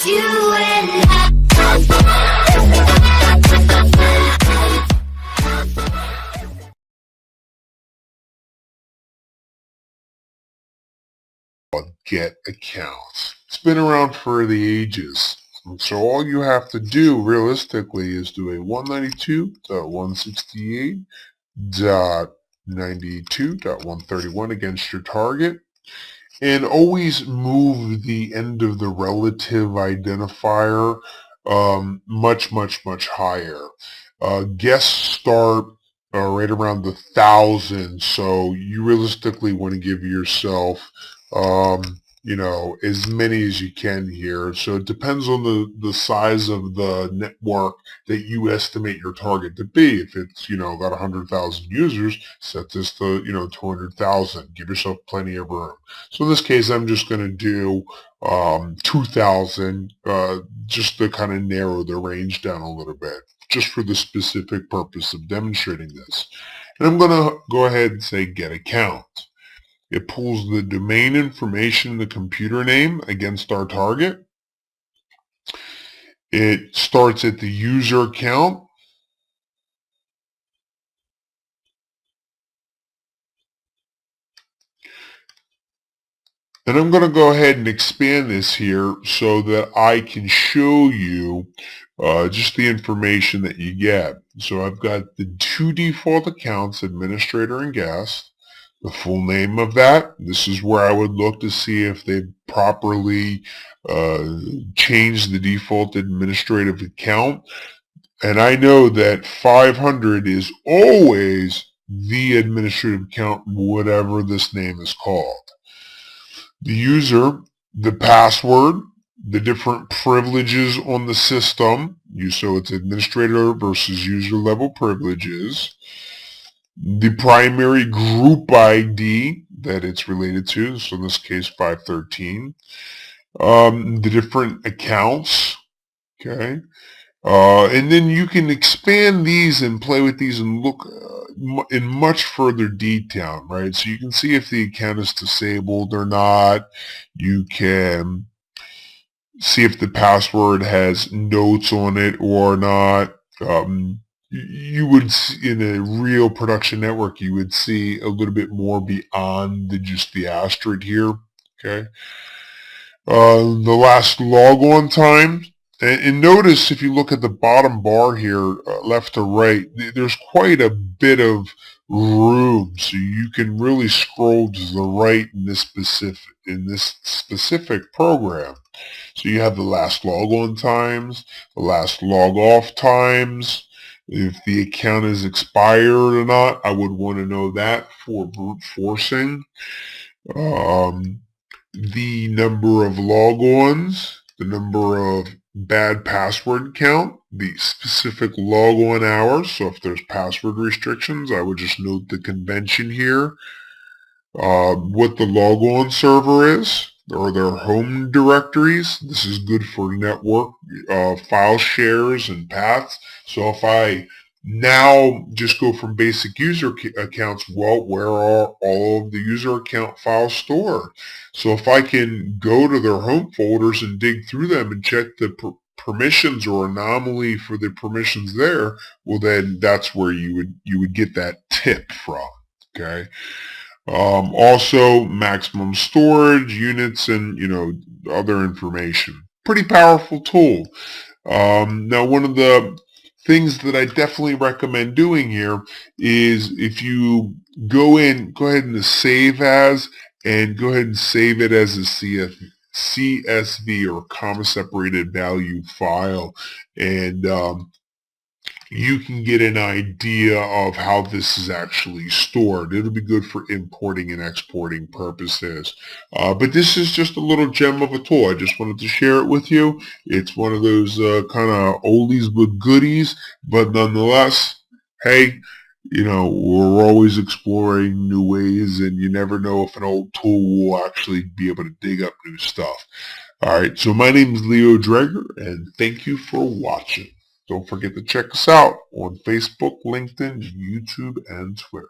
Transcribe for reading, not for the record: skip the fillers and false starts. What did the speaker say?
you and I. GetAcct. It's been around for the ages. And so all you have to do realistically is do a 192.168.92.131 against your target, and always move the end of the relative identifier much higher. Guests start right around the 1,000, so you realistically want to give yourself as many as you can here. So it depends on the size of the network that you estimate your target to be. If it's, about 100,000 users, set this to, 200,000. Give yourself plenty of room. So in this case, I'm just going to do 2,000 just to kind of narrow the range down a little bit, just for the specific purpose of demonstrating this. And I'm going to go ahead and say GetAcct. It pulls the domain information, the computer name, against our target. It starts at the user account. And I'm going to go ahead and expand this here so that I can show you just the information that you get. So I've got the two default accounts, administrator and guest. The full name of that. This is where I would look to see if they properly changed the default administrative account. And I know that 500 is always the administrative account, whatever this name is called. The user, the password, the different privileges on the system. So it's administrator versus user level privileges. The primary group ID that it's related to, so in this case 513, the different accounts, okay, and then you can expand these and play with these and look in much further detail, right? So you can see if the account is disabled or not. You can see if the password has notes on it or not. You would see, in a real production network, you would see a little bit more beyond just the asterisk here, okay? The last logon time, and notice if you look at the bottom bar here, left to right, there's quite a bit of room, so you can really scroll to the right in this specific program. So you have the last logon times, the last log off times. If the account is expired or not, I would want to know that for brute forcing. The number of logons, the number of bad password count, the specific logon hours. So if there's password restrictions, I would just note the convention here. What the logon server is, or their home directories. This is good for network file shares and paths. So if I now just go from basic user accounts, well, where are all of the user account files stored? So if I can go to their home folders and dig through them and check the permissions or anomaly for the permissions there, well, then that's where you would get that tip from, okay? Also maximum storage units and other information. Pretty powerful tool. Now one of the things that I definitely recommend doing here is if you go ahead and save as, and go ahead and save it as a CSV or comma separated value file, and you can get an idea of how this is actually stored. It'll be good for importing and exporting purposes. But this is just a little gem of a tool. I just wanted to share it with you. It's one of those kind of oldies but goodies, but nonetheless, hey, we're always exploring new ways, and you never know if an old tool will actually be able to dig up new stuff. All right, so my name is Leo Dreger, and thank you for watching. Don't forget to check us out on Facebook, LinkedIn, YouTube, and Twitter.